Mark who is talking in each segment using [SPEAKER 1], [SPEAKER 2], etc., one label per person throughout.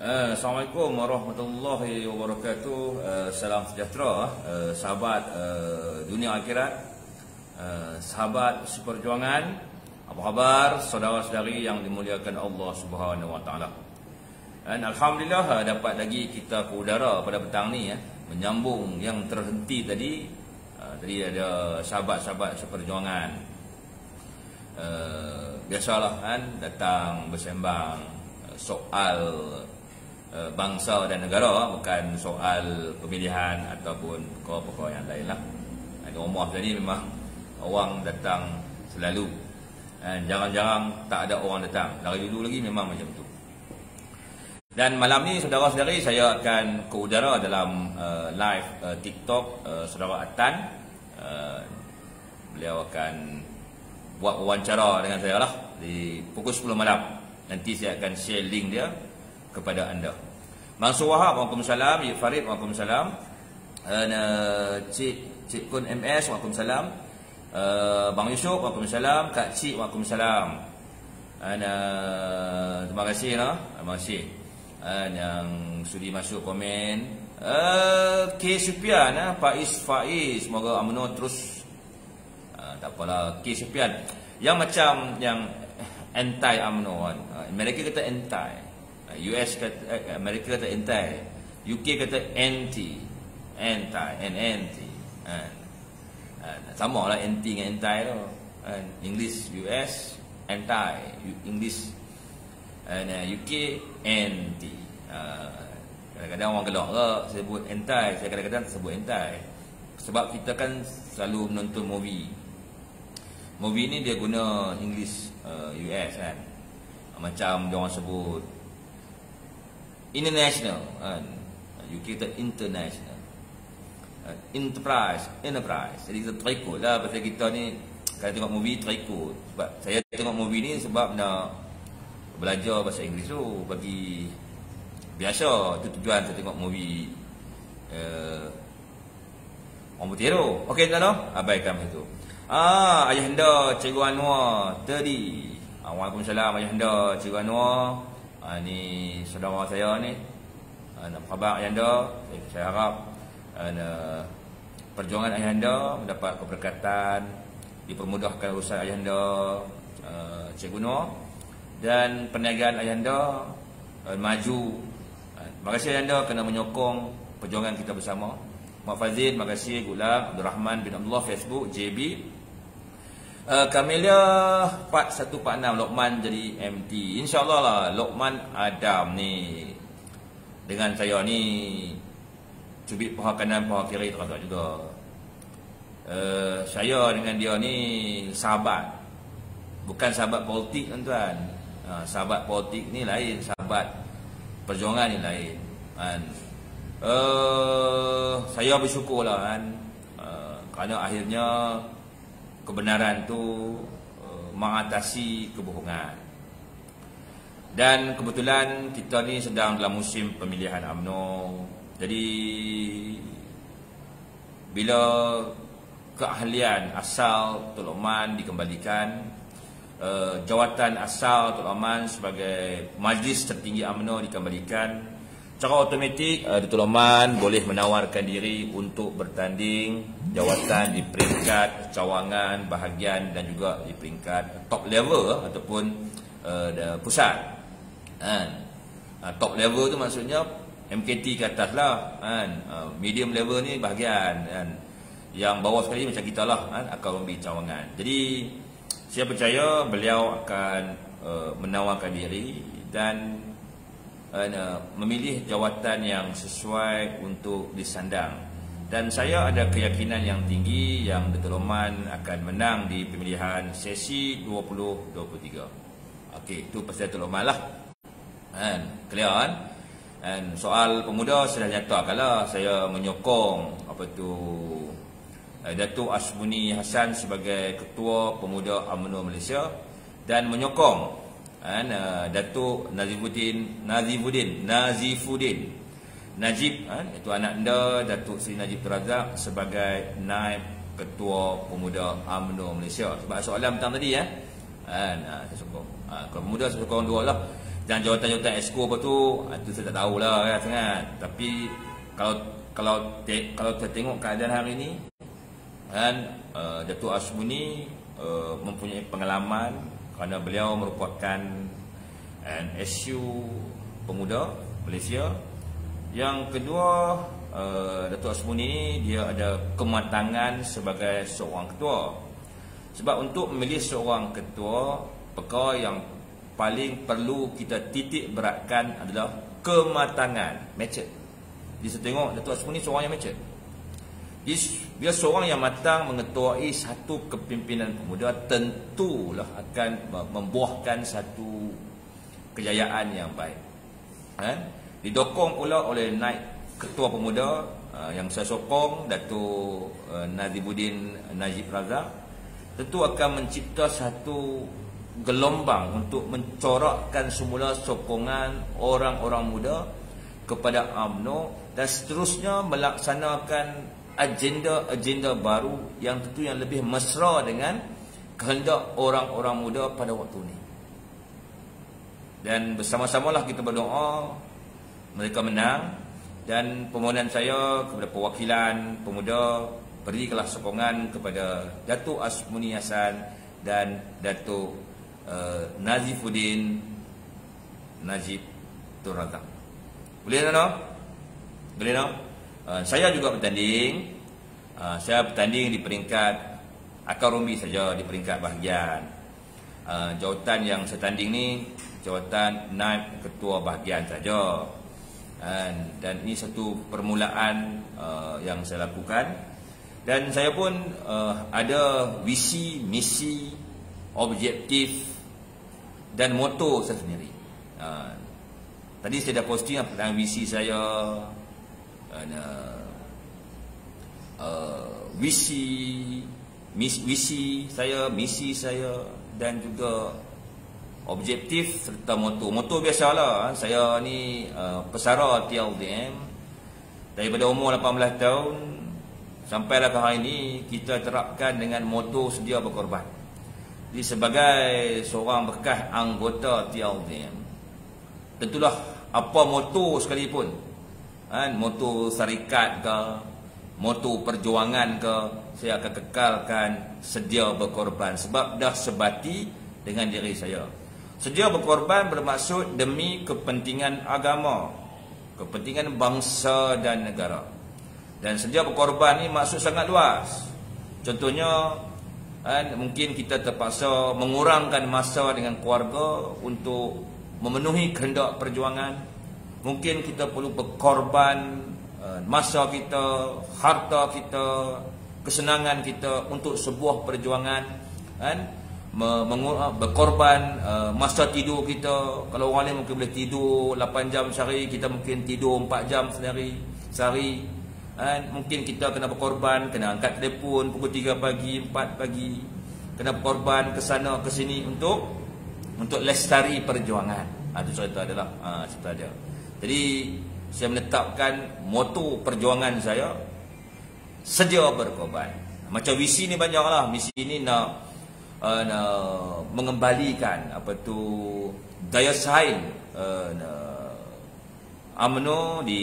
[SPEAKER 1] Assalamualaikum warahmatullahi wabarakatuh. Salam sejahtera, sahabat dunia akhirat, sahabat seperjuangan. Apa khabar saudara-saudari yang dimuliakan Allah Subhanahu wa taala? Dan alhamdulillah dapat lagi kita ke udara pada petang ni menyambung yang terhenti tadi. Tadi ada sahabat-sahabat seperjuangan. Biasalah kan datang bersembang soal bangsa dan negara, bukan soal pemilihan ataupun perkara-perkara yang lain lah. Di rumah tadi memang orang datang selalu, jarang-jarang tak ada orang datang. Dari dulu lagi memang macam tu. Dan malam ni saudara-saudari, saya akan ke udara dalam live TikTok saudara Atan. Beliau akan buat wawancara dengan saya lah di pukul 10 malam. Nanti saya akan share link dia kepada anda. Mansur Wahab, Waalaikumsalam. Yip Farid, Waalaikumsalam. Cik Kun MS, Waalaikumsalam. Bang Yusuf, Waalaikumsalam. Kak Cik, Waalaikumsalam. Terima kasih lah. Terima kasih yang sudi masuk komen. K. Supian, Faiz, semoga UMNO terus. Tak apalah, K. Supian. Yang macam yang anti UMNO kan. Amerika kata anti, US kata, Amerika kata anti, UK kata anti, sama lah anti dengan anti tu. English US anti, English UK anti. Kadang-kadang orang gelak ke sebut anti, saya kadang-kadang sebut anti. Sebab kita kan selalu menonton movie ni dia guna English US kan. Macam dia orang sebut international kan. UK kata international, enterprise. Jadi kita terikut lah. Pasal kita ni kalau tengok movie terikut. Sebab saya tengok movie ni sebab nak belajar bahasa Inggeris tu. Bagi biasa tu tujuan saya tengok movie orang putih tu. Okey tuan-tuan, abaikan itu. Ayahanda Cikgu Anwar tadi. Waalaikumsalam Ayahanda Cikgu Anwar. Ni saudara saya ni. Apa khabar Ayahanda? Saya harap perjuangan Ayahanda mendapat keberkatan, dipermudahkan urusan Ayahanda Cikgu Noor, dan perniagaan Ayahanda maju. Terima kasih Ayahanda kerana menyokong perjuangan kita bersama. Mak Fazil, terima kasih. Gulam Abdul Rahman bin Abdullah, Facebook JB. Kamelia 4146 Lokman jadi MT. InsyaAllah lah Lokman Adam ni dengan saya ni cubit paha kanan paha kiri teragak juga. Saya dengan dia ni sahabat, bukan sahabat politik tuan-tuan. Sahabat politik ni lain, sahabat perjuangan ni lain kan. Saya bersyukur lah kan, kerana akhirnya kebenaran tu mengatasi kebohongan. Dan kebetulan kita ni sedang dalam musim pemilihan UMNO. Jadi bila keahlian asal Datuk Lokman dikembalikan, jawatan asal Datuk Lokman sebagai Majlis Tertinggi UMNO dikembalikan, secara automatik Datuk Lokman boleh menawarkan diri untuk bertanding jawatan di peringkat cawangan, bahagian dan juga di peringkat top level ataupun pusat. Top level tu maksudnya MKT ke atas lah kan. Medium level ni bahagian kan. Yang bawah sekali macam kita lah kan, akan memberi cawangan. Jadi saya percaya beliau akan menawarkan diri dan memilih jawatan yang sesuai untuk disandang. Dan saya ada keyakinan yang tinggi yang Datuk Lokman akan menang di pemilihan sesi 2023. Okey, itu pasal Datuk Lokman lah kan, clear kan. Dan soal pemuda sudah nyatakan lah, saya menyokong Datuk Asmuni Hassan sebagai Ketua Pemuda UMNO Malaysia, dan menyokong Datuk Nazifuddin Najib itu anak anda, Datuk Seri Najib Razak sebagai Naib Ketua Pemuda UMNO Malaysia. Sebab soalan petang tadi saya sokong. Kalau pemuda saya sokong dua lah. Dan jawatan-jawatan exco apa tu, itu saya tak tahulah kan sangat. Tapi kalau kita tengok keadaan hari ini kan, Datuk Asmuni mempunyai pengalaman kerana beliau merupakan NSU Pemuda Malaysia. Yang kedua, Datuk Asmuni ni dia ada kematangan sebagai seorang ketua. Sebab untuk memilih seorang ketua, perkara yang paling perlu kita titik beratkan adalah kematangan, matured. Jadi saya tengok Datuk Asmuni seorang yang matured. Dia seorang yang matang mengetuai satu kepimpinan pemuda, tentulah akan membuahkan satu kejayaan yang baik. Didokong pula oleh naik ketua pemuda yang saya sokong, Datuk Nazibuddin Najib Razak, tentu akan mencipta satu gelombang untuk mencorakkan semula sokongan orang-orang muda kepada UMNO dan seterusnya melaksanakan agenda-agenda baru yang tentu yang lebih mesra dengan kehendak orang-orang muda pada waktu ini. Dan bersama-samalah kita berdoa mereka menang, dan permohonan saya kepada perwakilan pemuda, berikanlah sokongan kepada Datuk Asmuni Hassan dan Datuk Nazifuddin Najib Tun Razak. Boleh tak? Boleh tak? Saya juga bertanding. Saya bertanding di peringkat akarumbi saja, di peringkat bahagian. Jawatan yang saya tanding ni jawatan naib ketua bahagian saja. Dan ini satu permulaan yang saya lakukan. Dan saya pun ada visi, misi, objektif dan moto saya sendiri. Tadi saya dah posting tentang visi saya, misi saya dan juga objektif serta moto. Moto biasalah, saya ni pesara TLDM daripada umur 18 tahun sampailah ke hari ini, kita terapkan dengan moto sedia berkorban. Jadi sebagai seorang bekas anggota TLDM, tentulah apa moto sekalipun, moto syarikat ke, moto perjuangan ke, saya akan kekalkan sedia berkorban sebab dah sebati dengan diri saya. Sedia berkorban bermaksud demi kepentingan agama, kepentingan bangsa dan negara. Dan sedia berkorban ni maksud sangat luas. Contohnya, mungkin kita terpaksa mengurangkan masa dengan keluarga untuk memenuhi kehendak perjuangan. Mungkin kita perlu berkorban masa kita, harta kita, kesenangan kita untuk sebuah perjuangan. Berkorban masa tidur kita. Kalau orang lain mungkin boleh tidur 8 jam sehari, kita mungkin tidur 4 jam sehari. Mungkin kita kena berkorban, kena angkat telefon pukul 3 pagi, 4 pagi, kena berkorban ke sana ke sini untuk lestari perjuangan. Itu cerita adalah cerita dia. Jadi saya menetapkan moto perjuangan saya, sedia berkorban. Macam visi ni banyaklah. Misi ni nak mengembalikan daya saing UMNO di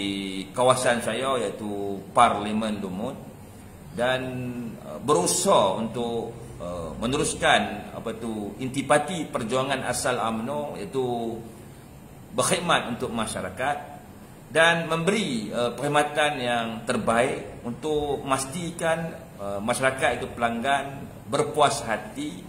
[SPEAKER 1] kawasan saya, iaitu Parlimen Lumut, dan berusaha untuk meneruskan intipati perjuangan asal UMNO, iaitu berkhidmat untuk masyarakat dan memberi perkhidmatan yang terbaik untuk memastikan masyarakat itu pelanggan berpuas hati,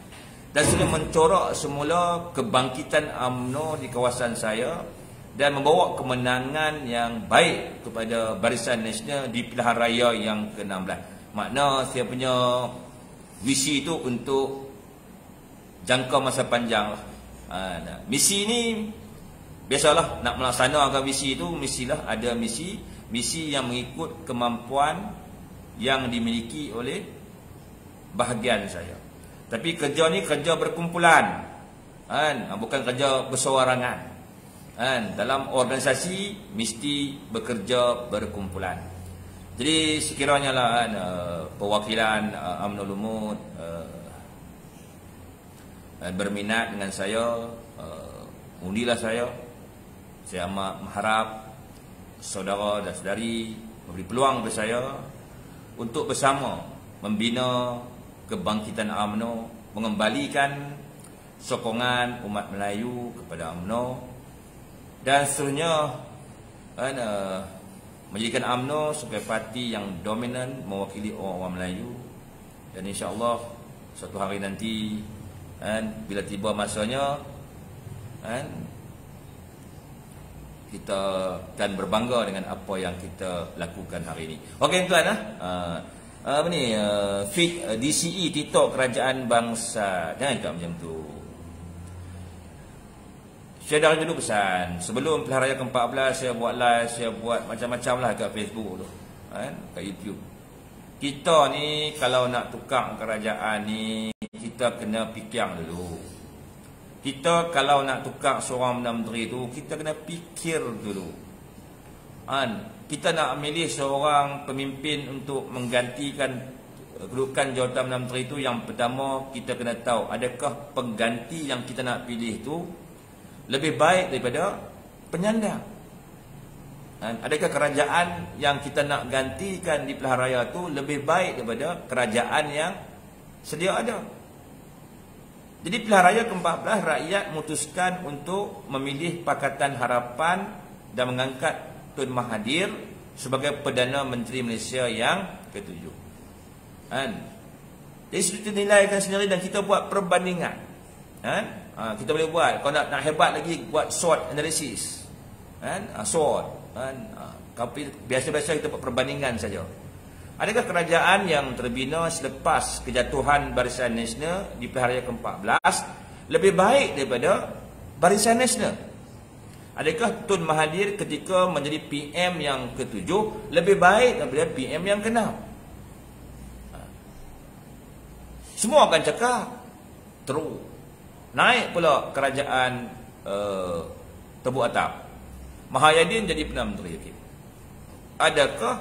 [SPEAKER 1] dan sudah mencorak semula kebangkitan UMNO di kawasan saya dan membawa kemenangan yang baik kepada Barisan Nasional di pilihan raya yang ke-16. Makna saya punya visi itu untuk jangka masa panjang lah. Misi ni biasalah, nak melaksanakan visi itu mestilah ada misi yang mengikut kemampuan yang dimiliki oleh bahagian saya. Tapi kerja ni kerja berkumpulan, bukan kerja berseorangan. Dalam organisasi mesti bekerja berkumpulan. Jadi sekiranya lah perwakilan UMNO Lumut berminat dengan saya, undilah saya. Saya amat mengharap saudara dan saudari memberi peluang kepada saya untuk bersama membina kebangkitan UMNO, mengembalikan sokongan umat Melayu kepada UMNO, dan seterusnya menjadikan UMNO sebagai parti yang dominan mewakili orang-orang Melayu. Dan insya-Allah suatu hari nanti bila tiba masanya kita akan berbangga dengan apa yang kita lakukan hari ini. Okey tuan, apa ni, feed DCE TikTok kerajaan bangsa, jangan cakap macam tu. Saya dah dulu pesan sebelum pilihan raya ke-14 saya buat live, saya buat macam-macam lah kat Facebook tu, kat YouTube. Kita ni kalau nak tukar kerajaan ni, kita kena fikir dulu. Kita kalau nak tukar seorang menteri tu, kita kena fikir dulu. Kita nak milih seorang pemimpin untuk menggantikan kedudukan jawatan menteri tu, yang pertama kita kena tahu adakah pengganti yang kita nak pilih tu lebih baik daripada penyandang. Adakah kerajaan yang kita nak gantikan di pilihan raya tu lebih baik daripada kerajaan yang sedia ada. Jadi pilihan raya ke-14 rakyat memutuskan untuk memilih Pakatan Harapan dan mengangkat Tun Mahathir sebagai Perdana Menteri Malaysia yang ke-7. Jadi kita nilaikan sendiri dan kita buat perbandingan. Kita boleh buat, kalau nak hebat lagi, buat SWOT analysis. SWOT. Biasa-biasa kita buat perbandingan saja. Adakah kerajaan yang terbina selepas kejatuhan Barisan Nasional di pilihan raya ke-14 lebih baik daripada Barisan Nasional? Adakah Tun Mahathir ketika menjadi PM yang ke-7 lebih baik daripada PM yang ke-6? Semua akan cakap teruk. Naik pula kerajaan Tebu Atap, Mahayadin jadi Perdana Menteri. Adakah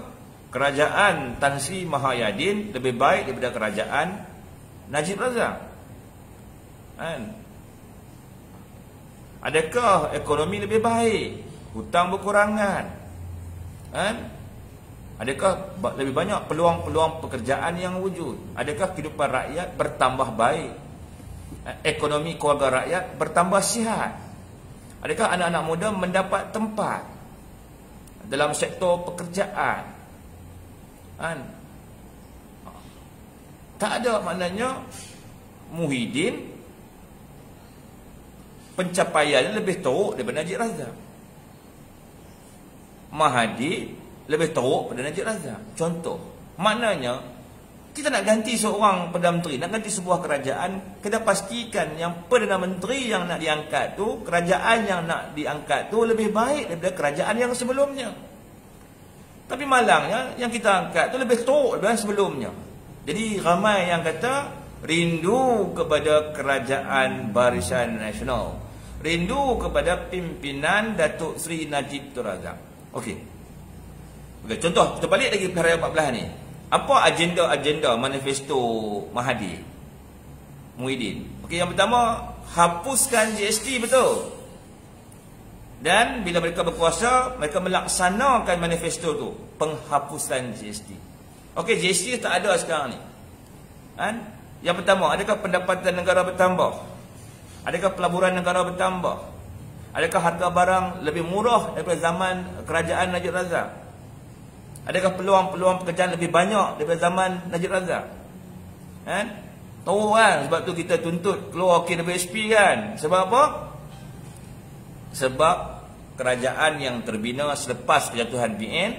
[SPEAKER 1] kerajaan Tan Sri Mahayadin lebih baik daripada kerajaan Najib Razak? Adakah ekonomi lebih baik, hutang berkurangan? Adakah lebih banyak peluang-peluang pekerjaan yang wujud? Adakah kehidupan rakyat bertambah baik? Ekonomi keluarga rakyat bertambah sihat? Adakah anak-anak muda mendapat tempat dalam sektor pekerjaan? Tak ada, maknanya Muhyiddin pencapaiannya lebih teruk daripada Najib Razak. Mahathir lebih teruk daripada Najib Razak. Contoh, maknanya kita nak ganti seorang Perdana Menteri, nak ganti sebuah kerajaan, kena pastikan yang Perdana Menteri yang nak diangkat tu, kerajaan yang nak diangkat tu lebih baik daripada kerajaan yang sebelumnya. Tapi malangnya yang kita angkat tu lebih teruk daripada sebelumnya. Jadi ramai yang kata rindu kepada kerajaan Barisan Nasional, rindu kepada pimpinan Datuk Seri Najib Tun Razak. Okey. Contoh, kita balik lagi pilihan raya 14 ni. Apa agenda-agenda manifesto Mahathir Muhyiddin? Okey, yang pertama, hapuskan GST, betul. Dan bila mereka berkuasa, mereka melaksanakan manifesto tu, penghapusan GST. Okey, GST tak ada sekarang ni. Yang pertama, adakah pendapatan negara bertambah? Adakah pelaburan negara bertambah? Adakah harga barang lebih murah daripada zaman kerajaan Najib Razak? Adakah peluang-peluang pekerjaan lebih banyak daripada zaman Najib Razak? Tahu kan, sebab tu kita tuntut keluar KWSP kan? Sebab apa? Sebab kerajaan yang terbina selepas kejatuhan BN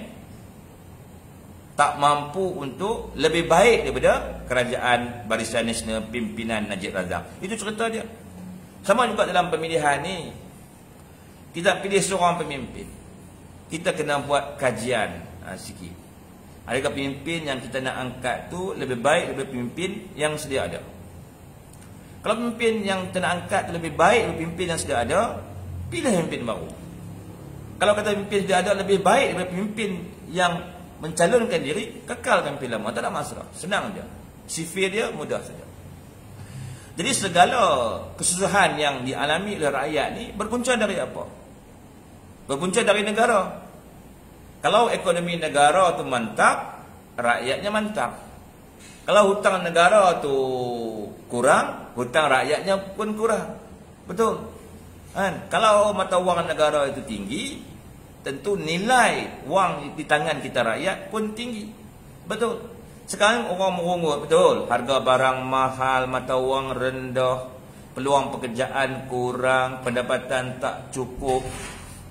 [SPEAKER 1] tak mampu untuk lebih baik daripada kerajaan Barisan Nasional pimpinan Najib Razak. Itu cerita dia. Sama juga dalam pemilihan ni. Kita pilih seorang pemimpin, kita kena buat kajian sikit. Adakah pemimpin yang kita nak angkat tu lebih baik daripada pemimpin yang sedia ada? Kalau pemimpin yang kita nak angkat lebih baik daripada pemimpin yang sedia ada, pilih pemimpin baru. Kalau kata pemimpin sedia ada lebih baik daripada pemimpin yang mencalonkan diri, kekalkan pemimpin lama, tak ada masalah. Senang je. Sifir dia mudah saja. Jadi segala kesusahan yang dialami oleh rakyat ni berpunca dari apa? Berpunca dari negara. Kalau ekonomi negara tu mantap, rakyatnya mantap. Kalau hutang negara tu kurang, hutang rakyatnya pun kurang. Betul? Kan? Kalau mata wang negara itu tinggi, tentu nilai wang di tangan kita rakyat pun tinggi. Betul? Sekarang orang merungut, betul? Harga barang mahal, mata wang rendah, peluang pekerjaan kurang, pendapatan tak cukup,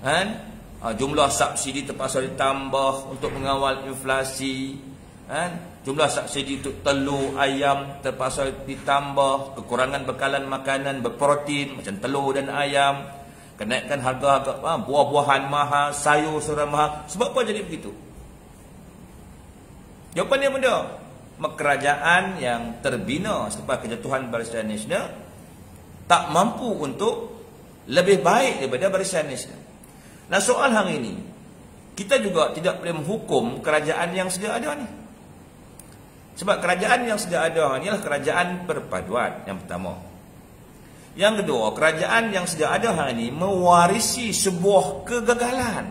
[SPEAKER 1] kan? Jumlah subsidi terpaksa ditambah untuk mengawal inflasi, kan? Jumlah subsidi untuk telur, ayam terpaksa ditambah, kekurangan bekalan makanan berprotein macam telur dan ayam, kenaikan harga buah-buahan mahal, sayur serba mahal. Sebab apa jadi begitu? Jawapannya mudah. Kerajaan yang terbina selepas kejatuhan Barisan Nasional tak mampu untuk lebih baik daripada Barisan Nasional. Nah, soal hari ini, kita juga tidak boleh menghukum kerajaan yang sedia ada ni. Sebab kerajaan yang sedia ada ni adalah kerajaan perpaduan, yang pertama. Yang kedua, kerajaan yang sedia ada hari ini mewarisi sebuah kegagalan.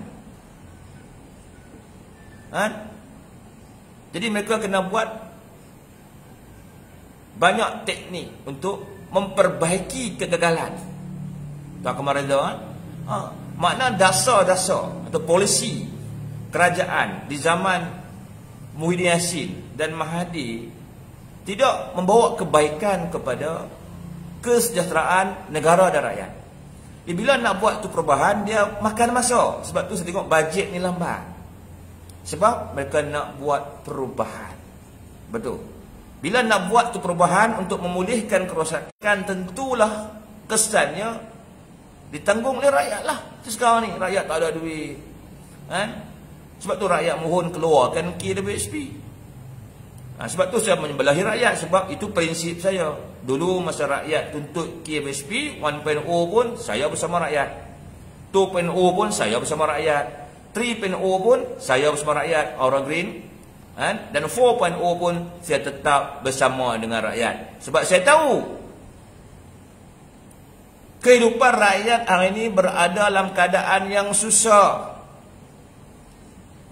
[SPEAKER 1] Jadi mereka kena buat banyak teknik untuk memperbaiki kegagalan. Tak kemarin tu makna dasar-dasar atau polisi kerajaan di zaman Muhyiddin Yassin dan Mahathir tidak membawa kebaikan kepada kesejahteraan negara dan rakyat. Bila nak buat tu perubahan, dia makan masa. Sebab tu saya tengok bajet ni lambat. Sebab mereka nak buat perubahan. Betul. Bila nak buat tu perubahan untuk memulihkan kerosakan, tentulah kesannya ditanggung oleh rakyat lah. Sekarang ni rakyat tak ada duit, kan? Sebab tu rakyat mohon keluarkan KWSP. Sebab tu saya menyebelahi rakyat. Sebab itu prinsip saya. Dulu masa rakyat tuntut KWSP 1.0 pun saya bersama rakyat, 2.0 pun saya bersama rakyat, 3.0 pun saya bersama rakyat, Aura Green, dan 4.0 pun saya tetap bersama dengan rakyat. Sebab saya tahu kehidupan rakyat hari ini berada dalam keadaan yang susah.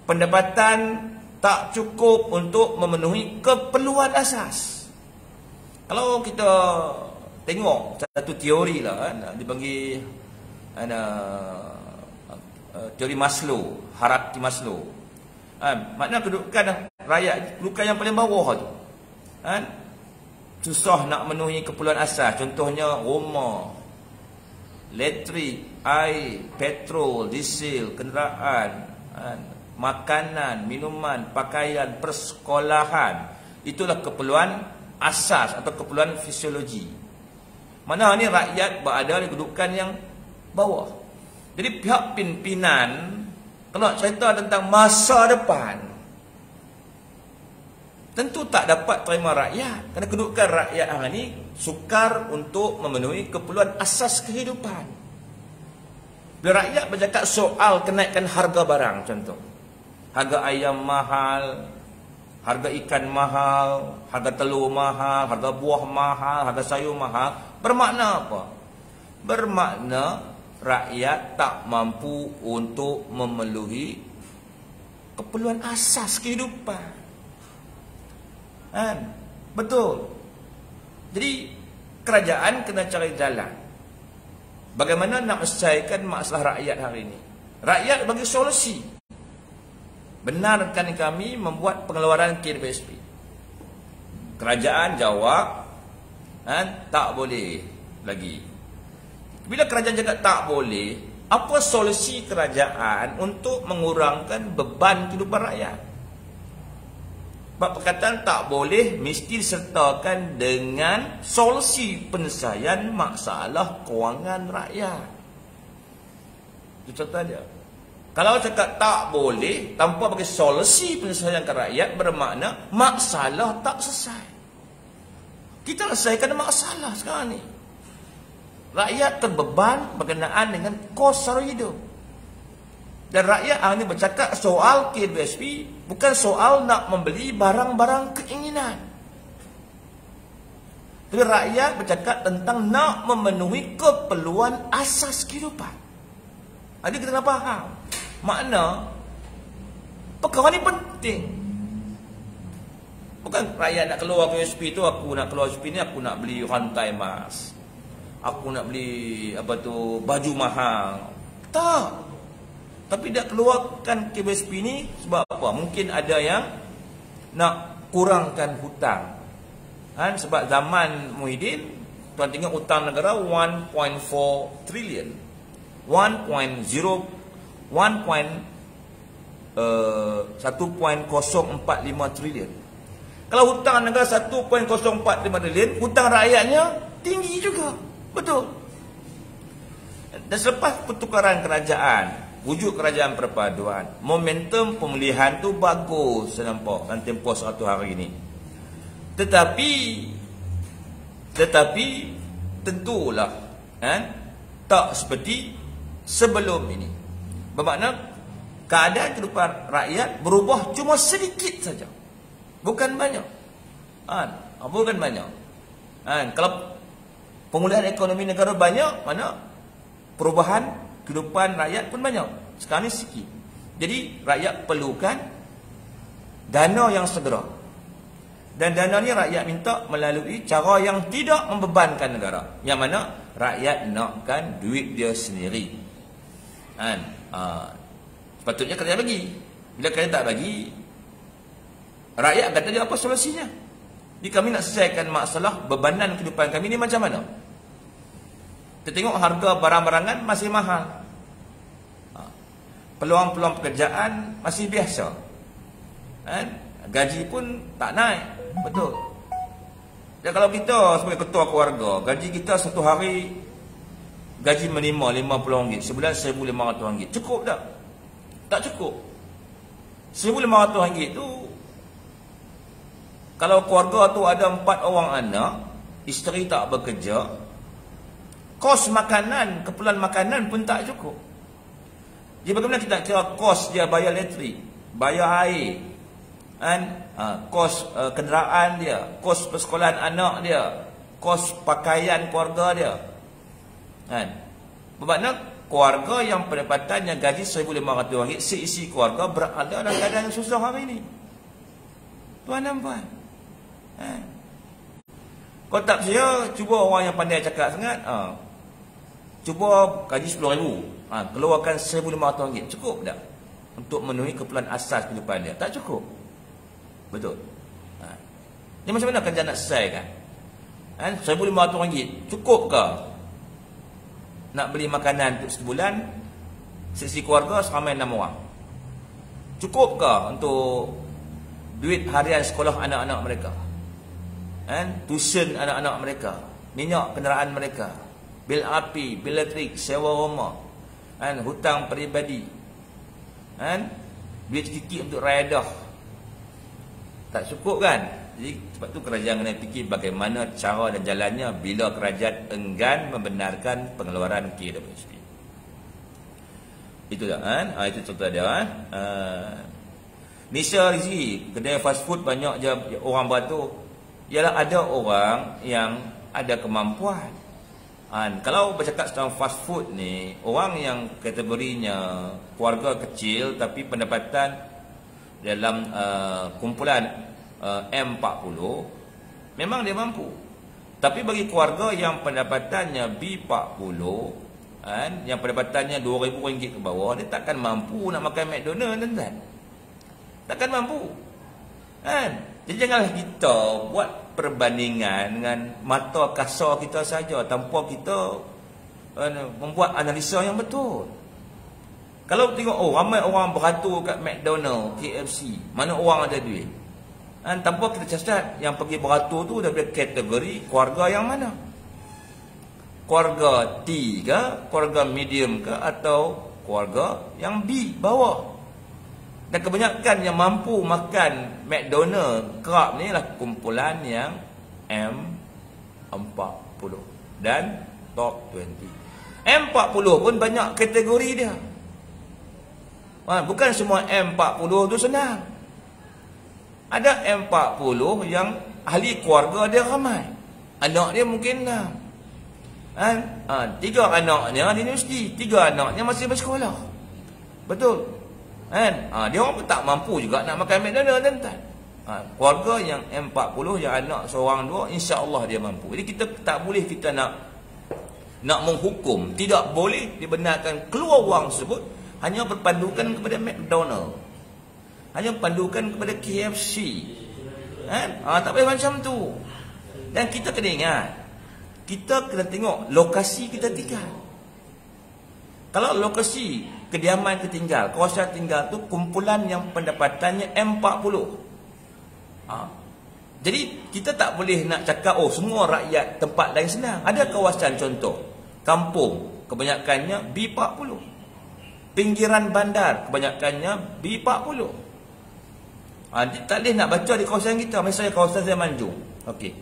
[SPEAKER 1] Pendapatan tak cukup untuk memenuhi keperluan asas. Kalau kita tengok satu teori lah, dipanggil teori Maslow, hierarki Maslow. Makna kedudukan rakyat, kedudukan yang paling bawah tu, susah nak memenuhi keperluan asas. Contohnya rumah, elektrik, air, petrol, diesel, kenderaan, makanan, minuman, pakaian, persekolahan. Itulah keperluan asas atau keperluan fisiologi. Mana ni rakyat berada di kedudukan yang bawah. Jadi pihak pimpinan kalau cerita tentang masa depan, tentu tak dapat terima rakyat. Kerana kedudukan rakyat hari ini sukar untuk memenuhi keperluan asas kehidupan. Bila rakyat bercakap soal kenaikan harga barang, contoh, harga ayam mahal, harga ikan mahal, harga telur mahal, harga buah mahal, harga sayur mahal, bermakna apa? Bermakna rakyat tak mampu untuk memenuhi keperluan asas kehidupan. Betul. Jadi kerajaan kena cari jalan bagaimana nak menyelesaikan masalah rakyat hari ini. Rakyat bagi solusi. Benarkan kami membuat pengeluaran KWSP. Kerajaan jawab, tak boleh lagi. Bila kerajaan cakap tak boleh, apa solusi kerajaan untuk mengurangkan beban kehidupan rakyat? Sebab perkataan tak boleh mesti disertakan dengan solusi penyelesaian masalah kewangan rakyat. Itu contoh dia. Kalau cakap tak boleh tanpa bagi solusi penyelesaian ke rakyat, bermakna masalah tak selesai. Kita selesaikan masalah sekarang ni. Rakyat terbeban berkenaan dengan kos sara hidup. Dan rakyat hari ini bercakap soal KWSP bukan soal nak membeli barang-barang keinginan. Tapi rakyat bercakap tentang nak memenuhi keperluan asas kehidupan. Jadi kita kena faham makna perkara ni penting. Bukan rakyat nak keluar ke USP tu, aku nak keluar USP ni, aku nak beli rantai emas, aku nak beli baju mahal. Tak. Tapi dia keluarkan KBSP ni sebab apa? Mungkin ada yang nak kurangkan hutang. Sebab zaman Muhyiddin, tuan tengok hutang negara 1.4 trilion. 1.04 trilion. Kalau hutang negara 1.045 trilion, hutang rakyatnya tinggi juga. Betul. Dan selepas pertukaran kerajaan, wujud kerajaan perpaduan, momentum pemulihan tu bagus, saya nampak dalam tempoh 100 hari ini. Tetapi tentulah tak seperti sebelum ini. Bermakna keadaan kehidupan rakyat berubah cuma sedikit saja, bukan banyak. Bukan banyak. Kalau pemulihan ekonomi negara banyak, mana perubahan kehidupan rakyat pun banyak. Sekarang ni sikit. Jadi rakyat perlukan dana yang segera. Dan dana ni rakyat minta melalui cara yang tidak membebankan negara. Yang mana rakyat nakkan duit dia sendiri. Sepatutnya kerajaan bagi. Bila kerajaan tak bagi, rakyat kata dia apa solusinya? Jadi kami nak selesaikan masalah bebanan kehidupan kami ni macam mana? Kita tengok harga barang-barangan masih mahal. Peluang-peluang pekerjaan masih biasa. Gaji pun tak naik. Betul. Dan kalau kita sebagai ketua keluarga, gaji kita satu hari gaji minimum RM50, sebulan RM1,500. Cukup tak? Tak cukup. RM1,500 tu, kalau keluarga tu ada 4 orang anak, isteri tak bekerja, kos makanan, keperluan makanan pun tak cukup. Jadi bagaimana kita kira kos dia, bayar elektrik, bayar air, kos kenderaan dia, kos persekolahan anak dia, kos pakaian keluarga dia. Bermakna keluarga yang pendapatannya gaji RM1,500, seisi keluarga berada dalam keadaan yang susah hari ini. Tuan dan puan, kau tak percaya, cuba orang yang pandai cakap sangat, cuba gaji RM10,000, keluarkan RM1,500. Cukup tak untuk memenuhi keperluan asas kehidupan dia? Tak cukup. Betul. Ni macam mana kerja nak selesaikan? RM1,500 cukup ke nak beli makanan untuk sebulan, sesi keluarga seramai 6 orang? Cukup ke untuk duit harian sekolah anak-anak mereka, tuition anak-anak mereka, minyak kenderaan mereka, bil api, bil elektrik, sewa rumah, hutang peribadi, duit sedikit untuk raidah? Tak cukup kan? Jadi sebab tu kerajaan kena fikir bagaimana cara dan jalannya bila kerajaan enggan membenarkan pengeluaran KWSP. Itu dah itu contoh dia. Nisha Rizki, kedai fast food banyak je orang beratur. Ialah ada orang yang ada kemampuan. Kalau bercakap tentang fast food ni, orang yang kategorinya keluarga kecil tapi pendapatan dalam kumpulan M40 memang dia mampu. Tapi bagi keluarga yang pendapatannya B40, yang pendapatannya RM2,000 ke bawah, dia takkan mampu nak makan McDonald, tuan-tuan. Takkan mampu. Jadi janganlah kita buat perbandingan dengan mata kasar kita saja tanpa kita membuat analisa yang betul. Kalau tengok ramai orang beratur kat McDonald, KFC, mana orang ada duit? Tanpa kita catat yang pergi beratur tu daripada kategori keluarga yang mana? Keluarga T ke, keluarga medium ke, atau keluarga yang B, bawah? Dan kebanyakan yang mampu makan McDonald kerap ni lah kumpulan yang M40 dan top 20. M40 pun banyak kategori dia. Bukan semua M40 tu senang. Ada M40 yang ahli keluarga dia ramai. Anak dia mungkin lah. Kan? 3 anaknya di universiti, 3 anaknya masih bersekolah. Betul. Kan? Dia orang pun tak mampu juga nak makan McDonald, tuan-tuan. Keluarga yang 40, yang anak seorang 2, insya-Allah dia mampu. Jadi kita tak boleh kita nak menghukum. Tidak boleh dibenarkan keluar wang tersebut hanya berpandukan kepada McDonald, hanya berpandukan kepada KFC. Tak boleh macam tu. Dan kita kena ingat, kita kena tengok lokasi kita tinggal. Kalau lokasi kediaman kita tinggal, kawasan tinggal tu kumpulan yang pendapatannya M40. Jadi kita tak boleh nak cakap semua rakyat tempat lain senang. Ada kawasan contoh kampung kebanyakannya B40. Pinggiran bandar kebanyakannya B40. Tak boleh nak baca di kawasan kita. Misalnya kawasan Semenanjung. Okey.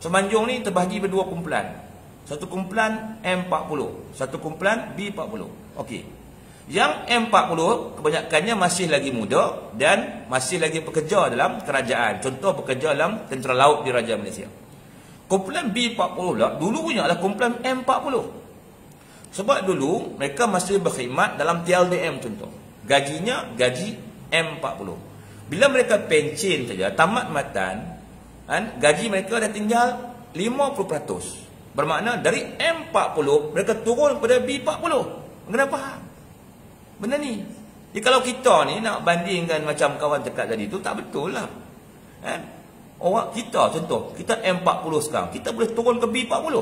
[SPEAKER 1] Semenanjung ni terbahagi berdua kumpulan. Satu kumpulan M40, satu kumpulan B40. Okey. Yang M40 kebanyakannya masih lagi muda dan masih lagi bekerja dalam kerajaan. Contoh bekerja dalam tentera laut di Raja Malaysia. Kumpulan B40 lah dulunya adalah kumpulan M40. Sebab dulu mereka masih berkhidmat dalam TLDM contoh. Gajinya gaji M40. Bila mereka pencen saja, tamat matan, gaji mereka dah tinggal 50%. Bermakna dari M40 mereka turun kepada B40. Kenapa? Benda ni. Jadi kalau kita ni nak bandingkan macam kawan cakap tadi tu, tak betul lah. Orang kita contoh, kita M40 sekarang, kita boleh turun ke B40.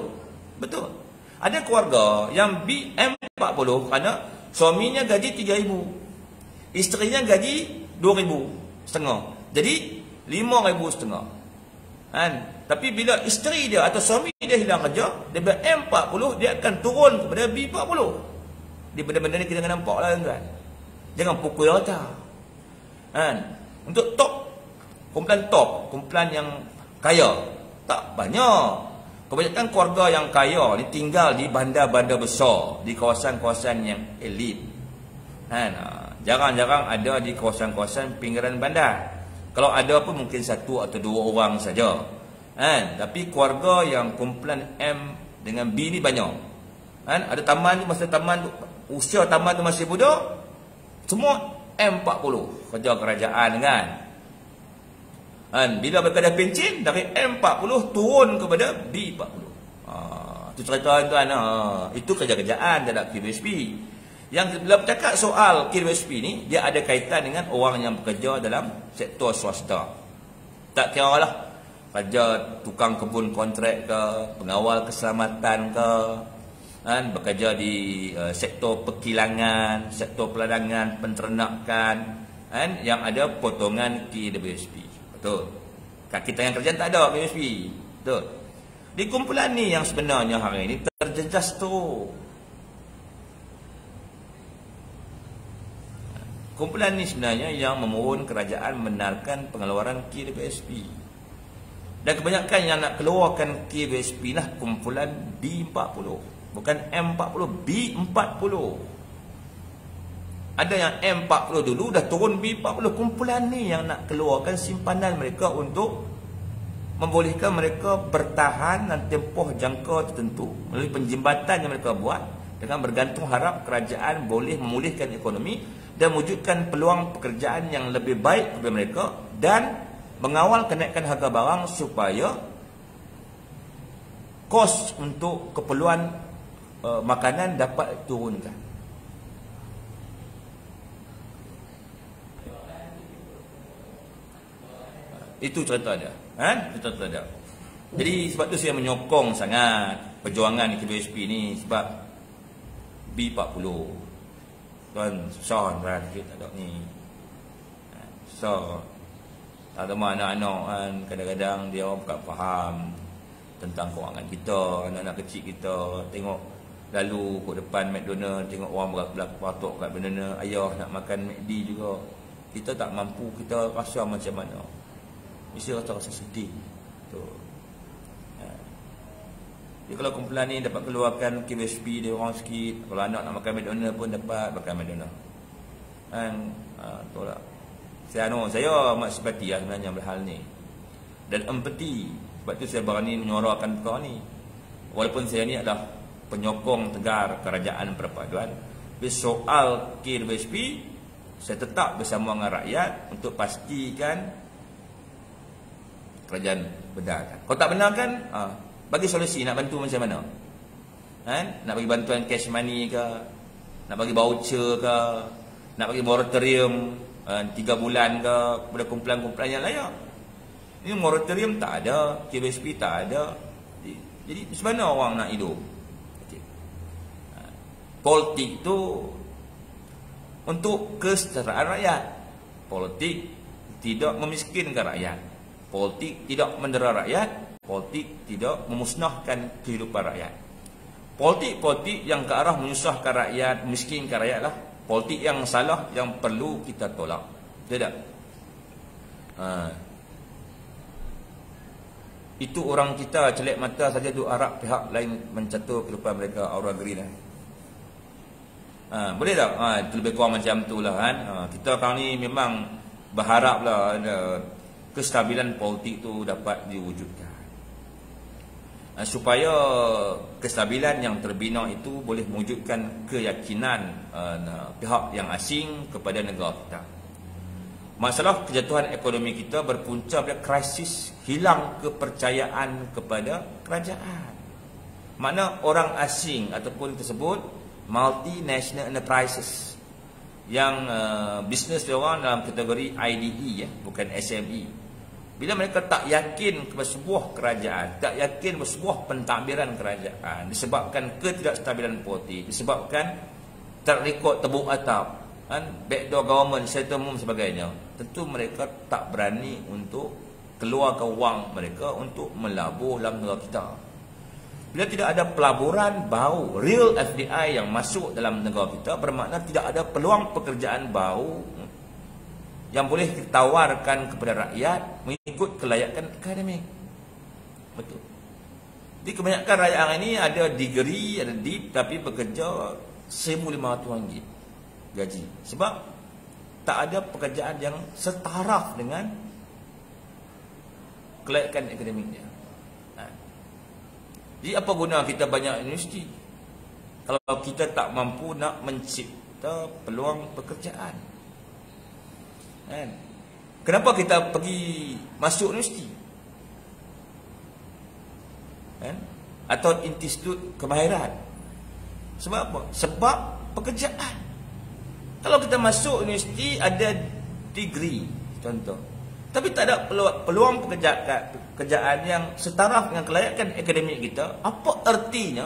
[SPEAKER 1] Betul. Ada keluarga yang M40 kerana suaminya gaji 3,000, isterinya gaji 2,500. Jadi 5,500. Tapi bila isteri dia atau suami dia hilang kerja, dia M40, dia akan turun kepada B40. Di benda-benda ni kita kena nampak lah, tuan. Jangan pukul rata. Untuk top, kumpulan yang kaya, tak banyak. Kebanyakan keluarga yang kaya ni tinggal di bandar-bandar besar, di kawasan-kawasan yang elit. Jarang-jarang ada di kawasan-kawasan pinggiran bandar. Kalau ada pun mungkin 1 atau 2 orang saja. Tapi keluarga yang kumpulan M dengan B ni banyak. Ada taman tu, masa taman tu, usia taman tu masih muda, semua M40 kerja kerajaan kan. Bila mereka dah pencen, dari M40 turun kepada B40. Itu cerita tuan. Itu kerja-kerjaan dalam KWSP. Yang bila bercakap soal KWSP ni, dia ada kaitan dengan orang yang bekerja dalam sektor swasta. Tak kira lah kerja tukang kebun kontrak ke, pengawal keselamatan ke, bekerja di sektor perkilangan, sektor peladangan, penternakan, yang ada potongan KWSP. Betul. Kaki tangan kerjaan tak ada KWSP. Betul. Di kumpulan ni yang sebenarnya hari ini terjejas tu. Kumpulan ni sebenarnya yang memohon kerajaan membenarkan pengeluaran KWSP. Dan kebanyakan yang nak keluarkan KWSP lah kumpulan B40. Bukan M40, B40. Ada yang M40 dulu dah turun B40. Kumpulan ni yang nak keluarkan simpanan mereka untuk membolehkan mereka bertahan dan tempoh jangka tertentu melalui penjimatan yang mereka buat dengan bergantung harap kerajaan boleh memulihkan ekonomi dan mewujudkan peluang pekerjaan yang lebih baik kepada mereka dan mengawal kenaikan harga barang supaya kos untuk keperluan makanan dapat turunkan. Itu cerita dia. Itu cerita dia. Jadi sebab tu saya menyokong sangat perjuangan KWSP ni sebab B40. Tuan susah berat kita tak ada ni. So tak ada anak-anak kan, kadang-kadang dia orang bukan faham tentang kewangan kita, anak-anak kecil kita tengok lalu ke depan McDonald, tengok orang berpatok kat benda ayah nak makan McD juga. Kita tak mampu, kita rasa macam mana? Mesti rasa sedih. Tu. Jadi kalau kumpulan ni dapat keluarkan KWSP dia orang sikit, kalau anak nak makan McDonald pun dapat makan McDonald. Tolak. Saya amat simpati lah sebenarnya berhal ni. Dan empati Sebab tu saya berani menyuarakan perkara ni. Walaupun saya ni adalah penyokong tegar kerajaan perpaduan, tapi soal KWSP saya tetap bersama dengan rakyat untuk pastikan kerajaan benarkan. Kalau tak benarkan, bagi solusi nak bantu macam mana? Nak bagi bantuan cash money ke, nak bagi voucher ke, nak bagi moratorium 3 bulan ke kepada kumpulan-kumpulan yang layak. Ini moratorium tak ada, KWSP tak ada. Jadi macam mana orang nak hidup? Okay. Politik tu untuk kesejahteraan rakyat. Politik tidak memiskinkan rakyat. Politik tidak mendera rakyat. Politik tidak memusnahkan kehidupan rakyat. Politik-politik yang ke arah menyusahkan rakyat, memiskinkan rakyat lah politik yang salah, yang perlu kita tolak. Tidak? Itu orang kita celik mata saja duk harap pihak lain mencatur kehidupan mereka aura green. Boleh tak? Itu lebih kurang macam tu lah kan. Kita sekarang ni memang berharap lah kestabilan politik tu dapat diwujudkan. Supaya kestabilan yang terbina itu boleh mewujudkan keyakinan pihak yang asing kepada negara kita. Masalah kejatuhan ekonomi kita berpunca pada krisis hilang kepercayaan kepada kerajaan. Makna orang asing ataupun tersebut multinational enterprises yang bisnes dia orang dalam kategori IDE ya, bukan SME. Bila mereka tak yakin kepada sebuah kerajaan, tak yakin kepada sebuah pentadbiran kerajaan disebabkan ketidakstabilan politik, disebabkan track record tebuk atap, backdoor government, settlement sebagainya, tentu mereka tak berani untuk keluarkan wang mereka untuk melabur dalam negara kita. Bila tidak ada pelaburan baru, real FDI yang masuk dalam negara kita, bermakna tidak ada peluang pekerjaan baru yang boleh ditawarkan kepada rakyat mengikut kelayakan akademik. Betul. Jadi kebanyakan rakyat hari ini ada degree, ada deep, tapi bekerja RM1,500 gaji. Sebab tak ada pekerjaan yang setaraf dengan kelayakan akademiknya. Jadi apa guna kita banyak universiti kalau kita tak mampu nak mencipta peluang pekerjaan? Kenapa kita pergi masuk universiti? Atau institut kemahiran? Sebab apa? Sebab pekerjaan. Kalau kita masuk universiti ada degree contoh, tapi tak ada peluang pekerjaan yang setaraf dengan kelayakan akademik kita, apa artinya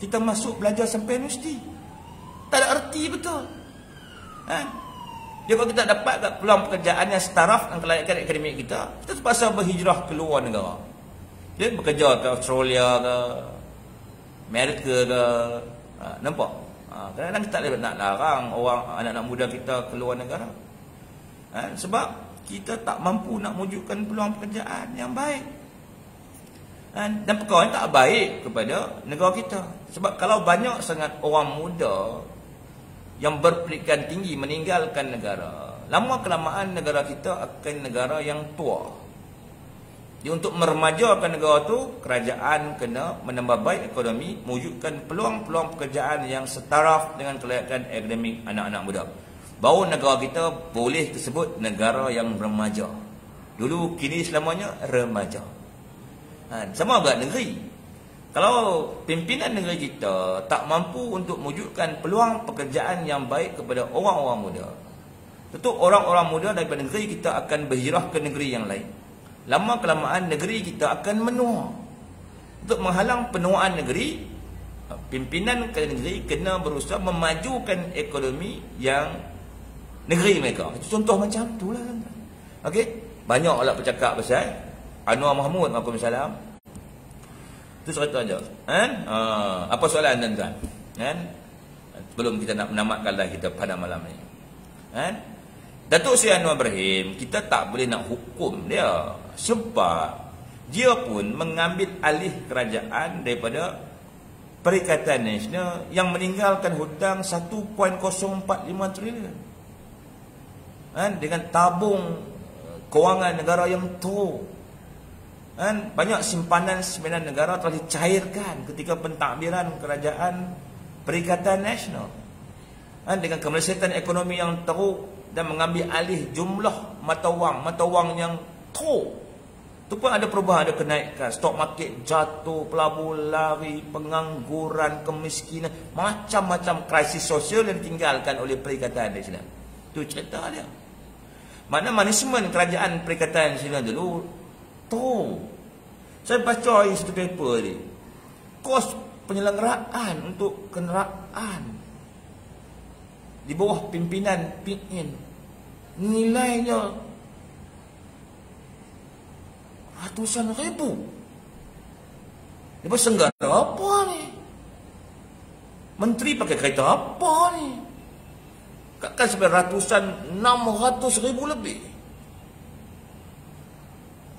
[SPEAKER 1] kita masuk belajar sampai universiti? Tak ada arti betul. Jadi kalau kita dapat peluang pekerjaan yang setaraf dengan kelayakan akademik kita, kita terpaksa berhijrah keluar negara. Dia bekerja ke Australia ke Amerika ke. Nampak? Kadang-kadang kita tak boleh nak larang orang, anak-anak muda kita keluar negara. Sebab kita tak mampu nak mewujudkan peluang pekerjaan yang baik. Dan perkara ini tak baik kepada negara kita. Sebab kalau banyak sangat orang muda yang berpendidikan tinggi meninggalkan negara, lama-kelamaan negara kita akan negara yang tua. Jadi untuk meremajakan negara tu, kerajaan kena menambah baik ekonomi, mewujudkan peluang-peluang pekerjaan yang setaraf dengan kelayakan akademik anak-anak muda. Baru negara kita boleh disebut negara yang remaja. Dulu, kini, selamanya remaja. Sama agak negeri. Kalau pimpinan negeri kita tak mampu untuk mewujudkan peluang pekerjaan yang baik kepada orang-orang muda, tentu orang-orang muda daripada negeri kita akan berhijrah ke negeri yang lain. Lama-kelamaan negeri kita akan menua. Untuk menghalang penuaan negeri, pimpinan negeri kena berusaha memajukan ekonomi yang negeri mereka. Itu contoh macam tu lah. Okey, banyaklah bercakap pasal Anwar Mahmud, Waalaikumsalam. Itu cerita aja. Apa soalan tuan-tuan? Sebelum kita nak menamatkanlah kita pada malam ni. Datuk Seri Anwar Ibrahim, kita tak boleh nak hukum dia. Sebab dia pun mengambil alih kerajaan daripada Perikatan Nasional yang meninggalkan hutang 1.045 trilion. Dengan tabung kewangan negara yang teruk. Kan banyak simpanan negara telah dicairkan ketika pentadbiran kerajaan Perikatan Nasional. Kan dengan kemelesetan ekonomi yang teruk dan mengambil alih jumlah mata wang yang teruk. Tu pun ada perubahan, ada kenaikan, stok market jatuh, pelabur lari, pengangguran, kemiskinan, macam-macam krisis sosial yang ditinggalkan oleh Perikatan Nasional. Tu cerita dia. Mana manajemen kerajaan Perikatan Nasional dulu tu. Saya baca satu paper ni. Kos penyelenggaraan untuk kenderaan di bawah pimpinan PN nilainya ratusan ribu. Lepas senggara apa ni? Menteri pakai kereta apa ni? Kan sampai ratusan, 600 ribu lebih.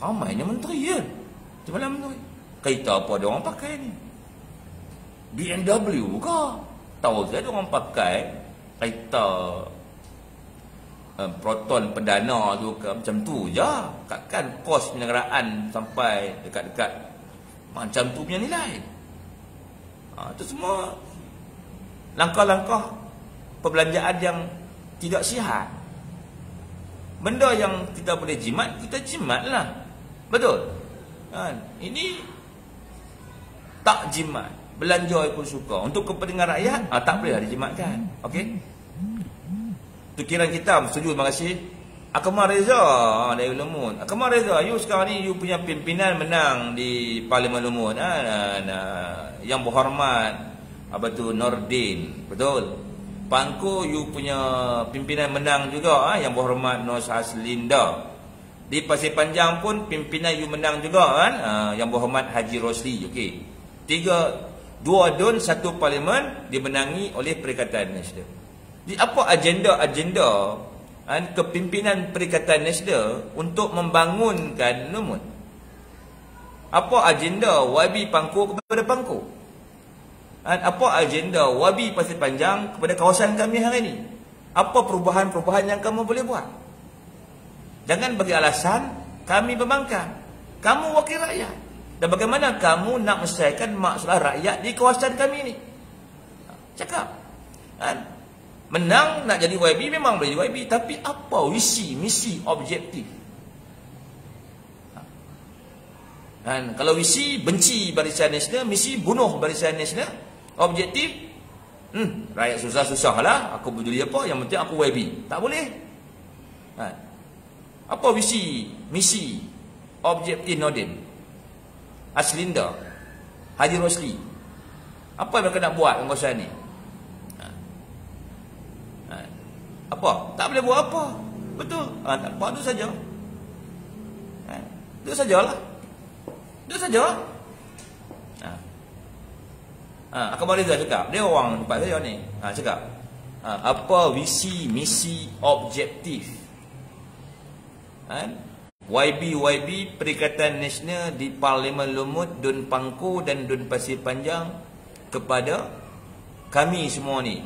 [SPEAKER 1] Ramainya menteri ya. Di malam menteri. Kereta apa dia orang pakai ni? BMW ke? Tahu saya dia orang pakai kereta Proton perdana tu ke, macam tu je. Takkan kos penyelenggaraan sampai dekat-dekat macam tu punya nilai. Itu semua langkah-langkah perbelanjaan yang tidak sihat. Benda yang kita boleh jimat, kita jimatlah. Betul? Ini tak jimat. Belanja pun suka. Untuk kepentingan rakyat, tak boleh dijimatkan. Okey? Fikiran kita, setuju, terima kasih. Akmal Reza dari Lumut. Akmal Reza, you sekarang ni you punya pimpinan menang di Parlimen Lumut. Yang berhormat apa tu Nordin, betul. Pangku you punya pimpinan menang juga, yang berhormat Nur Haslinda. Di Pasir Panjang pun pimpinan you menang juga kan, yang berhormat Haji Rosli. Okey. 2 DUN 1 parlimen dimenangi oleh Perikatan Nasional. Di apa agenda kepimpinan Perikatan Nasional untuk membangunkan Lumut? Apa agenda YB Pangku kepada Pangku? Apa agenda YB Pasir Panjang kepada kawasan kami hari ini? Apa perubahan-perubahan yang kamu boleh buat? Jangan bagi alasan kami pembangkang. Kamu wakil rakyat. Dan bagaimana kamu nak menyelesaikan masalah rakyat di kawasan kami ini? Cakap. Menang nak jadi YB memang boleh jadi YB, tapi apa visi, misi, objektif? Dan kalau visi benci Barisan Nasional, misi bunuh Barisan Nasional, objektif rakyat susah-susah lah, aku peduli apa, yang penting aku YB. Tak boleh. Apa visi, misi, objektif Nordin, Haslinda, Haji Rosli? Apa yang mereka nak buat dengan kawasan ni? Apa? Tak boleh buat apa. Betul. Tak apa, itu saja. Itu sajalah. Itu saja. Akmal Reza cakap. Dia orang tempat saya ni. Cakap. Apa visi, misi, objektif? YB Perikatan Nasional di Parlimen Lumut, DUN Pangku dan DUN Pasir Panjang kepada kami semua ni,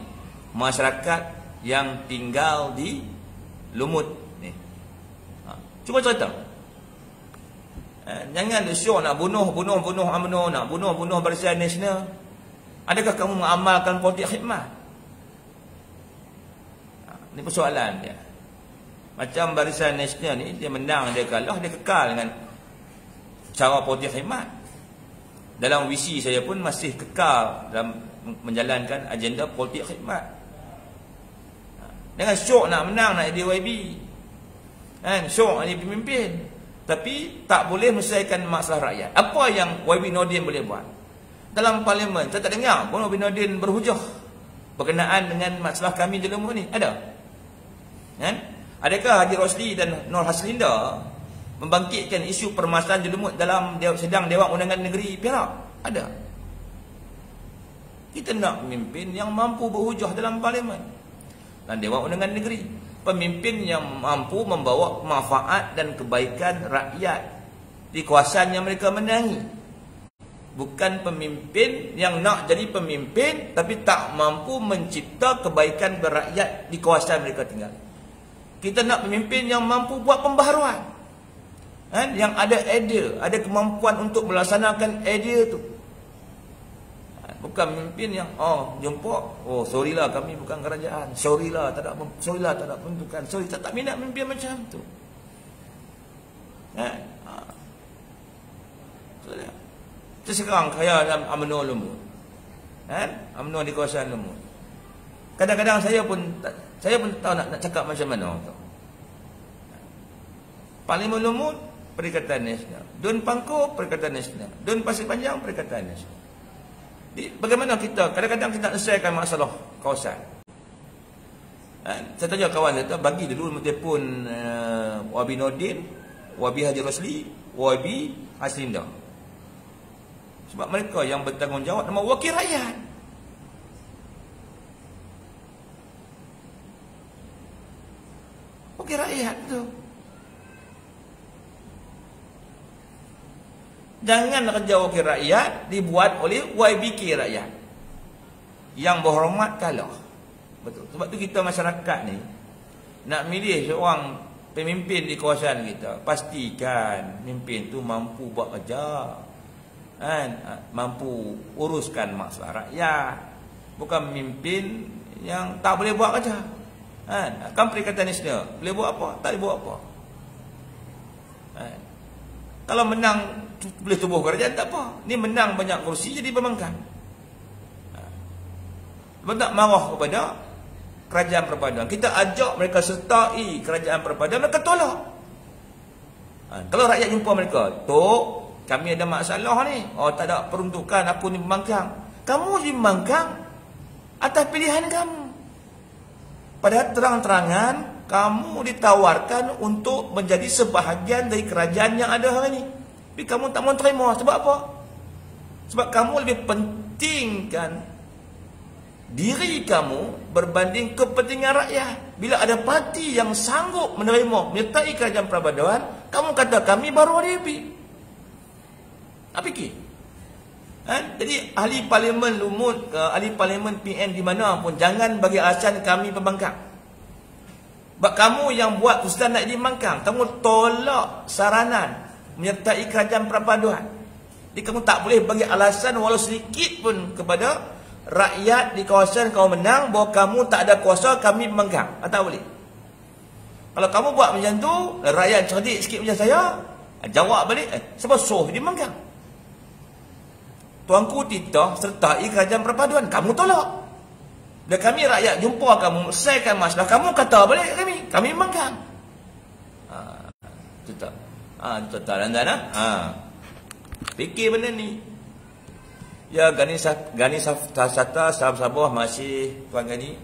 [SPEAKER 1] masyarakat yang tinggal di Lumut ni. Cuba cerita. Jangan syok nak bunuh UMNO, nak bunuh Barisan Nasional. Adakah kamu mengamalkan politik khidmat? Ini persoalan dia. Macam Barisan Nasional ni, dia menang, dia kalah, dia kekal dengan cara politik khidmat. Dalam visi saya pun masih kekal dalam menjalankan agenda politik khidmat. Dengan syok nak menang, nak jadi YB, syok nak jadi pemimpin, tapi tak boleh menyelesaikan masalah rakyat. Apa yang YB Nordin boleh buat? Dalam parlimen, saya tak dengar pun YB Nordin berhujah berkenaan dengan masalah kami di Lumut ni. Ada? Adakah Haji Rosli dan Nur Haslinda membangkitkan isu permasalahan di Lumut dalam sidang Dewan Undangan Negeri Perak? Ada. Kita nak pemimpin yang mampu berhujah dalam parlimen dan Dewan Undangan Negeri, pemimpin yang mampu membawa manfaat dan kebaikan rakyat di kawasan yang mereka menangi. Bukan pemimpin yang nak jadi pemimpin tapi tak mampu mencipta kebaikan berakyat di kawasan mereka tinggal. Kita nak pemimpin yang mampu buat pembaharuan. Yang ada idea, ada kemampuan untuk melaksanakan idea tu. Bukan memimpin yang jumpa, sorry lah kami bukan kerajaan, sorry lah tak ada pembentukan, sorry tak minat memimpin macam tu. Sekarang saya dalam UMNO Lumut, UMNO di kawasan Lumut. Kadang-kadang saya pun tahu nak cakap macam mana. Parlimen Lumut, Perikatan Nasional. Dun Pangkor, Perikatan Nasional. Dun Pasir Panjang, Perikatan Nasional. Bagaimana kita kadang-kadang kita nak selesaikan masalah kawasan. Saya tanya kawan saya, bagi dulu telefon Wabi Nordin, Wabi Haji Rosli, Wabi Haslinda. Sebab mereka yang bertanggungjawab nama wakil rakyat. Wakil rakyat tu. Jangan kerja wakil rakyat dibuat oleh YBK rakyat yang berhormat kalah. Betul. Sebab tu kita masyarakat ni nak milih seorang pemimpin di kawasan kita, pastikan pemimpin tu mampu buat kerja, mampu uruskan masalah rakyat, bukan pemimpin yang tak boleh buat kerja. Kan Perikatan Nasional boleh buat apa? Tak boleh buat apa. Kalau menang boleh tubuh kerajaan tak apa. Ni menang banyak kursi jadi pembangkang. Sebab tak marah kepada kerajaan perpaduan. Kita ajak mereka sertai kerajaan perpaduan, mereka tolak. Kalau rakyat jumpa mereka, Tok, kami ada masalah ni. Tak ada peruntukan, aku ni pembangkang. Kamu jadi pembangkang atas pilihan kamu. Padahal terang-terangan kamu ditawarkan untuk menjadi sebahagian dari kerajaan yang ada hari ini. Tapi kamu tak mau terima. Sebab apa? Sebab kamu lebih pentingkan diri kamu berbanding kepentingan rakyat. Bila ada parti yang sanggup menyertai kerajaan perpaduan, kamu kata kami baru ADP. Apa fikir? Jadi ahli parlimen Lumut, ahli parlimen PN di mana pun, jangan bagi alasan kami pembangkang. Sebab kamu yang buat keputusan nak jadi pembangkang, kamu tolak saranan menyertai kerajaan perpaduan. Jadi kamu tak boleh bagi alasan walau sedikit pun kepada rakyat di kawasan kamu menang bahawa kamu tak ada kuasa, kami pembangkang. Tak boleh. Kalau kamu buat macam tu, rakyat cerdik sikit macam saya, jawab balik, sebab suruh dia pembangkang. Tuanku Tita sertai kerajaan perpaduan, kamu tolak. Bila kami rakyat jumpa kamu, selesaikan masalah, kamu kata balik kami pembangkang. Tetap. Total anda fikir benda ni. Ya, Gani Sata Sabah masih Tuan Gani.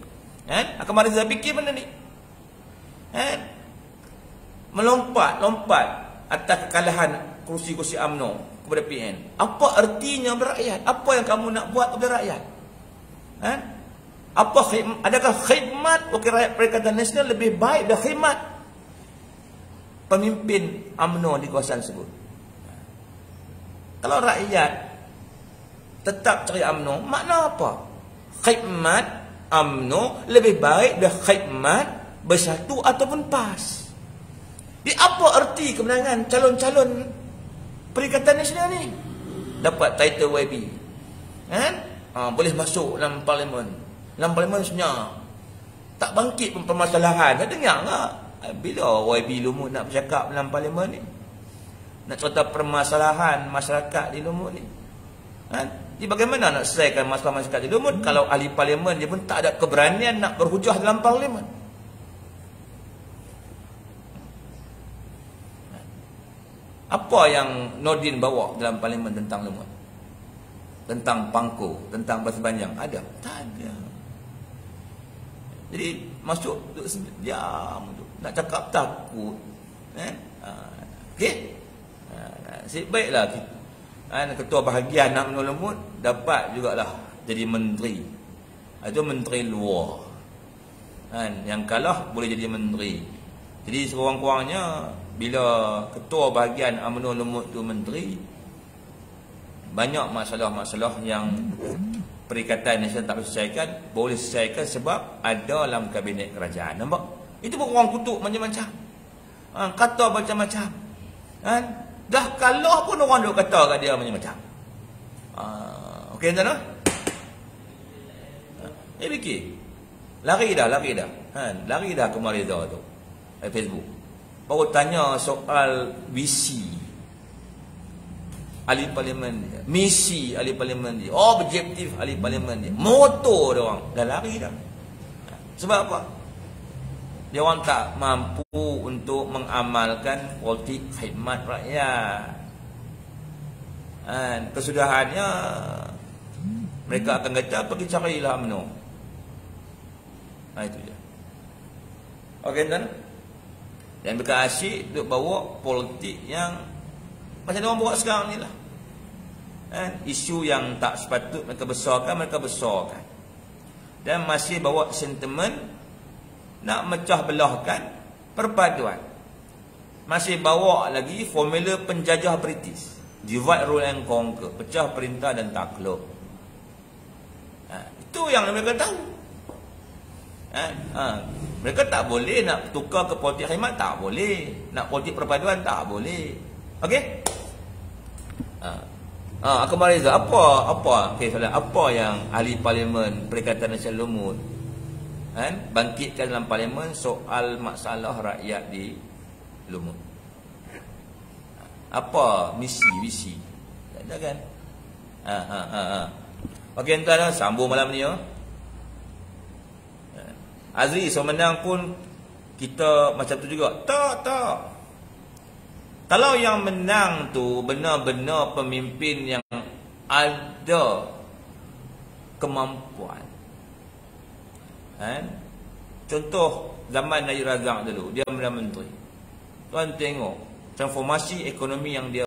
[SPEAKER 1] Akan mari saya fikir benda ni. Melompat atas kekalahan kursi-kursi UMNO kepada PN. Apa artinya berakyat? Apa yang kamu nak buat kepada rakyat? Adakah khidmat wakil rakyat Perikatan Nasional lebih baik dari khidmat pemimpin UMNO di kawasan tersebut? Kalau rakyat tetap cari UMNO, makna apa? Khidmat UMNO lebih baik dari khidmat Bersatu ataupun PAS. Di apa arti kemenangan calon-calon Perikatan Nasional ni? Dapat title YB, boleh masuk dalam parlimen. Dalam parlimen sebenarnya tak bangkit pun permasalahan. Dah dengar tak? Bila YB Lumut nak bercakap dalam parlimen ni? Nak cerita permasalahan masyarakat di Lumut ni? Jadi bagaimana nak selesaikan masalah masyarakat di Lumut kalau ahli parlimen dia pun tak ada keberanian nak berhujah dalam parlimen? Apa yang Nordin bawa dalam parlimen tentang Lumut? Tentang Pangkor, tentang Pasir Panjang? Ada? Tak ada. Jadi masuk duduk diam, nak cakap takut. Okey. Baiklah ketua bahagian nak UMNO Lumut dapat jugalah jadi menteri. Itu menteri luar. Yang kalah boleh jadi menteri. Jadi sekurang-kurangnya bila ketua bahagian UMNO Lumut tu menteri, banyak masalah-masalah yang Perikatan Nasional tak boleh selesaikan, boleh selesaikan sebab ada dalam kabinet kerajaan. Nampak? Itu pun orang kutuk macam-macam. Kata macam-macam. Kan? Dah kalah pun orang duk kata kat dia macam-macam. Okey tuan-tuan? Fikir. Lari dah. Lari dah ke Mariza tu. Facebook. Baru tanya soal visi ahli parlimen dia, misi ahli parlimen dia, objektif ahli parlimen dia, motor dia orang. Dah lari dah. Sebab apa? Dia orang tak mampu untuk mengamalkan politik khidmat rakyat. Kesudahannya mereka akan kata pergi carilah UMNO. Itu je. Okey tuan. Dan mereka asyik duk bawa politik yang macam dia orang buat sekarang ni lah. Isu yang tak sepatut mereka besarkan. Dan masih bawa sentimen nak mecah belahkan perpaduan. Masih bawa lagi formula penjajah British, divide, rule and conquer, pecah, perintah dan takluk. Itu yang mereka tahu. Mereka tak boleh nak tukar ke politik khidmat, tak boleh. Nak politik perpaduan, tak boleh. Okey? Aku Mariza, apa yang ahli parlimen Perikatan Nasional Lumut bangkitkan dalam parlimen soal masalah rakyat di Lumut? Apa visi? Tak ada kan? Okey tuan-tuan, sambung malam ni. Azri semenang pun kita macam tu juga. Tak. Kalau yang menang tu benar-benar pemimpin yang ada kemampuan. Contoh zaman Najib Razak dulu, dia Perdana Menteri. Tuan tengok transformasi ekonomi yang dia